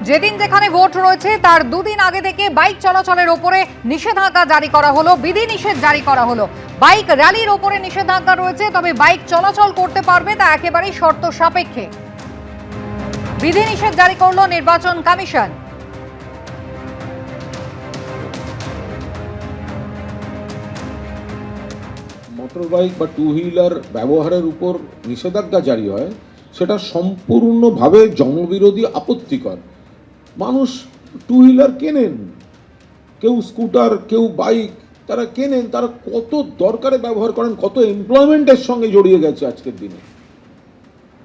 যেদিন যেখানে ভোট রয়েছে তার দুদিন আগে থেকে বাইক চলাচলের ওপরে নিষেধাজ্ঞা জারি করা হলো, বিধিনিষেধ জারি করা হলো। বাইক র্যালির ওপরে নিষেধাজ্ঞা রয়েছে, তবে বাইক চলাচল করতে পারবে তা একেবারেই শর্ত সাপেক্ষে। বিধিনিষেধ জারি করলো নির্বাচন কমিশন। মোটর বাইক বা টু হুইলার ব্যবহারের উপর নিষেধাজ্ঞা জারি হয়, সেটা সম্পূর্ণভাবে জনবিরোধী, আপত্তিকর। মানুষ টু হুইলার কেনেন, কেউ স্কুটার, কেউ বাইক, তারা কেনেন, তারা কত দরকারে ব্যবহার করেন, কত এমপ্লয়মেন্টের সঙ্গে জড়িয়ে গেছে আজকের দিনে।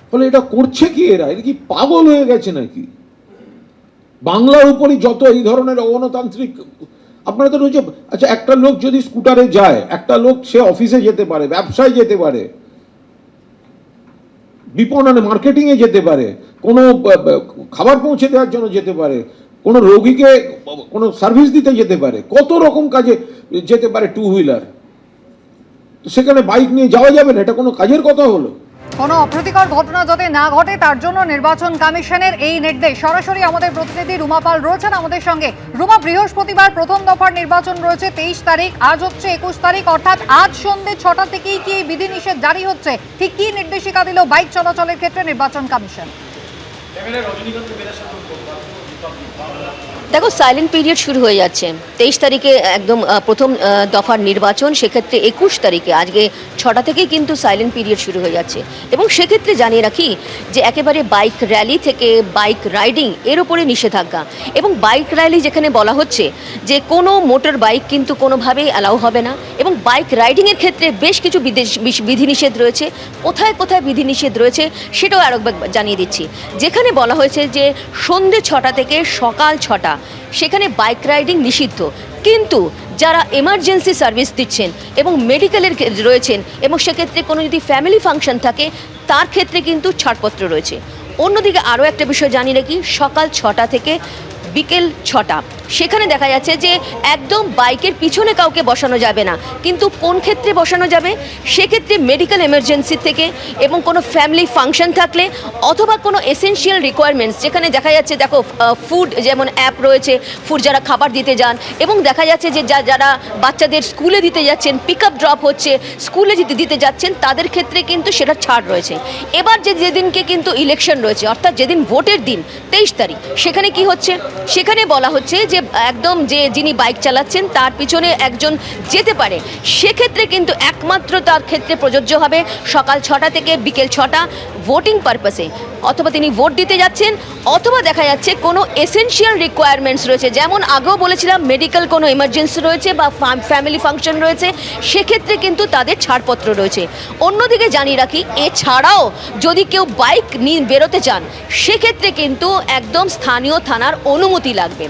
ফলে এটা করছে কি এরা? এটা কি পাগল হয়ে গেছে নাকি? বাংলার উপরই যত এই ধরনের অগণতান্ত্রিক, আপনারা তো রয়েছে। আচ্ছা, একটা লোক যদি স্কুটারে যায়, একটা লোক সে অফিসে যেতে পারে, ব্যবসায় যেতে পারে, বিপণনে মার্কেটিং এ যেতে পারে, কোনো খাবার পৌঁছে দেওয়ার জন্য যেতে পারে, কোনো রোগীকে কোনো সার্ভিস দিতে যেতে পারে, কত রকম কাজে যেতে পারে টু হুইলার। সেখানে বাইক নিয়ে যাওয়া যাবে না? এটা কোনো কাজের কথা হলো? কোনো অপ্রীতিকর ঘটনা যাতে না ঘটে তার জন্য নির্বাচন কমিশনের এই নির্দেশ। সরাসরি আমাদের প্রতিনিধি রুমা পাল রয়েছেন আমাদের সঙ্গে। রুমা, বৃহস্পতিবার প্রথম দফার নির্বাচন রয়েছে 23 তারিখ, আজ হচ্ছে 21 তারিখ, অর্থাৎ আজ সন্ধ্যে 6টা থেকেই কি এই বিধিনিষেধ জারি হচ্ছে? ঠিক কি নির্দেশিকা দিল বাইক চলাচলের ক্ষেত্রে নির্বাচন কমিশন? দেখো, সাইলেন্ট পিরিয়ড শুরু হয়ে যাচ্ছে 23 তারিখে, একদম প্রথম দফার নির্বাচন। সেক্ষেত্রে 21 তারিখে আজকে 6টা থেকেই কিন্তু সাইলেন্ট পিরিয়ড শুরু হয়ে যাচ্ছে। এবং সেক্ষেত্রে জানিয়ে রাখি যে একেবারে বাইক র্যালি থেকে বাইক রাইডিং এর উপরে নিষেধাজ্ঞা। এবং বাইক র্যালি যেখানে বলা হচ্ছে যে কোনো মোটর বাইক কিন্তু কোনোভাবেই অ্যালাউ হবে না। এবং বাইক রাইডিংয়ের ক্ষেত্রে বেশ কিছু বিধিনিষেধ রয়েছে। কোথায় কোথায় বিধিনিষেধ রয়েছে সেটাও আরেকবার জানিয়ে দিচ্ছি। যেখানে বলা হয়েছে যে সন্ধ্যে 6টা থেকে সকাল 6টা সেখানে বাইক রাইডিং নিষিদ্ধ, কিন্তু যারা এমার্জেন্সি সার্ভিস দিচ্ছেন এবং মেডিকেলের রয়েছেন এবং সেক্ষেত্রে কোনো যদি ফ্যামিলি ফাংশন থাকে তার ক্ষেত্রে কিন্তু ছাড়পত্র রয়েছে। অন্যদিকে আরও একটা বিষয় জানিয়ে রাখি, সকাল 6টা থেকে বিকেল 6টা সেখানে দেখা যাচ্ছে যে একদম বাইকের পিছনে কাউকে বসানো যাবে না। কিন্তু কোন ক্ষেত্রে বসানো যাবে? সেক্ষেত্রে মেডিকেল এমার্জেন্সি থেকে এবং কোনো ফ্যামিলি ফাংশন থাকলে অথবা কোনো এসেনশিয়াল রিকোয়ারমেন্টস, যেখানে দেখা যাচ্ছে দেখো ফুড যেমন অ্যাপ রয়েছে, ফুড যারা খাবার দিতে যান, এবং দেখা যাচ্ছে যে যারা বাচ্চাদের স্কুলে দিতে যাচ্ছেন, পিক আপ ড্রপ হচ্ছে, স্কুলে দিতে যাচ্ছেন, তাদের ক্ষেত্রে কিন্তু সেটা ছাড় রয়েছে। এবার যেদিনকে কিন্তু ইলেকশন রয়েছে, অর্থাৎ যেদিন ভোটের দিন 23 তারিখ, সেখানে কি হচ্ছে? সেখানে বলা হচ্ছে যে একদম যিনি বাইক চালাচ্ছেন তার পিছনে একজন যেতে পারে। সেক্ষেত্রে কিন্তু একমাত্র তার ক্ষেত্রে প্রযোজ্য হবে সকাল 6টা থেকে বিকেল 6টা, ভোটিং পারপাসে, অথবা তিনি ভোট দিতে যাচ্ছেন, অথবা দেখা যাচ্ছে কোনো এসেনশিয়াল রিকোয়ারমেন্টস রয়েছে, যেমন আগেও বলেছিলাম মেডিকেল কোনো এমার্জেন্সি রয়েছে বা ফ্যামিলি ফাংশন রয়েছে, সেক্ষেত্রে কিন্তু তাদের ছাড়পত্র রয়েছে। অন্যদিকে জানিয়ে রাখি, এছাড়াও যদি কেউ বাইক নিয়ে বেরোতে চান সেক্ষেত্রে কিন্তু একদম স্থানীয় থানার অনুমতি লাগবে।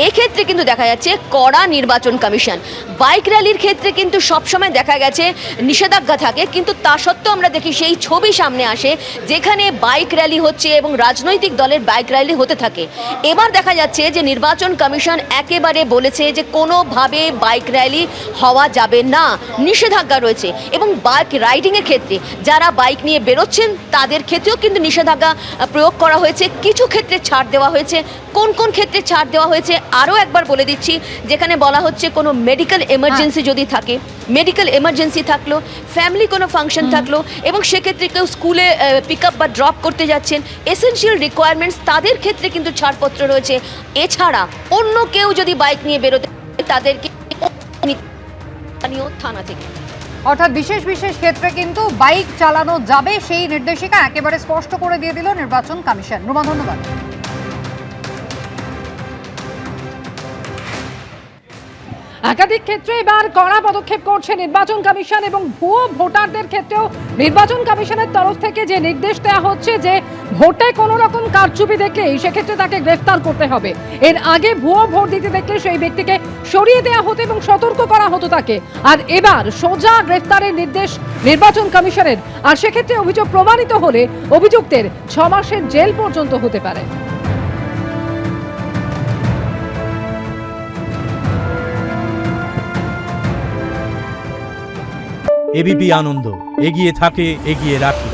এক্ষেত্রে কিন্তু দেখা যাচ্ছে কড়া নির্বাচন কমিশন। বাইক র্যালির ক্ষেত্রে কিন্তু সবসময় দেখা গেছে নিষেধাজ্ঞা থাকে, কিন্তু তা সত্ত্বেও আমরা দেখি সেই ছবি সামনে আসে যেখানে বাইক র্যালি হচ্ছে এবং রাজনৈতিক দলের বাইক র্যালি হতে থাকে। এবার দেখা যাচ্ছে যে নির্বাচন কমিশন একেবারে বলেছে যে কোনোভাবে বাইক র্যালি হওয়া যাবে না, নিষেধাজ্ঞা রয়েছে। এবং বাইক রাইডিংয়ের ক্ষেত্রে যারা বাইক নিয়ে বেরোচ্ছেন তাদের ক্ষেত্রেও কিন্তু নিষেধাজ্ঞা প্রয়োগ করা হয়েছে। কিছু ক্ষেত্রে ছাড় দেওয়া হয়েছে। কোন কোন ক্ষেত্রে ছাড় দেওয়া হয়েছে আরও একবার বলে দিচ্ছি। যেখানে বলা হচ্ছে কোনো মেডিকেল এমার্জেন্সি যদি থাকে, মেডিকেল এমার্জেন্সি থাকলো, ফ্যামিলি কোনো ফাংশন থাকলো, এবং সেক্ষেত্রে কেউ স্কুলে পিক আপ বা ড্রপ করতে যাচ্ছেন, এসেনশিয়াল রিকোয়ারমেন্টস, তাদের ক্ষেত্রে কিন্তু ছাড়পত্র রয়েছে। এছাড়া অন্য কেউ যদি বাইক নিয়ে বেরোতে, তাদেরকে থানা থেকে, অর্থাৎ বিশেষ বিশেষ ক্ষেত্রে কিন্তু বাইক চালানো যাবে, সেই নির্দেশিকা একেবারে স্পষ্ট করে দিয়ে দিল নির্বাচন কমিশন। রুমা, ধন্যবাদ। একাধিক ক্ষেত্রে এবার কড়া পদক্ষেপ করছে নির্বাচন কমিশন, এবং ভুয়ো ভোটারদের ক্ষেত্রেও নির্বাচন কমিশনের তরফ থেকে যে নির্দেশ দেওয়া হচ্ছে যে ভোটে কোনো রকম কারচুপি দেখলেই সেক্ষেত্রে তাকে গ্রেফতার করতে হবে। এর আগে ভুয়ো ভোট দিতে দেখলে সেই ব্যক্তিকে সরিয়ে দেওয়া হতো এবং সতর্ক করা হতো তাকে। আর এবার সোজা গ্রেফতারের নির্দেশ নির্বাচন কমিশনের। আর সেক্ষেত্রে অভিযোগ প্রমাণিত হলে অভিযুক্তের 6 মাসের জেল পর্যন্ত হতে পারে। এবিপি আনন্দ, এগিয়ে থাকে, এগিয়ে রাখে।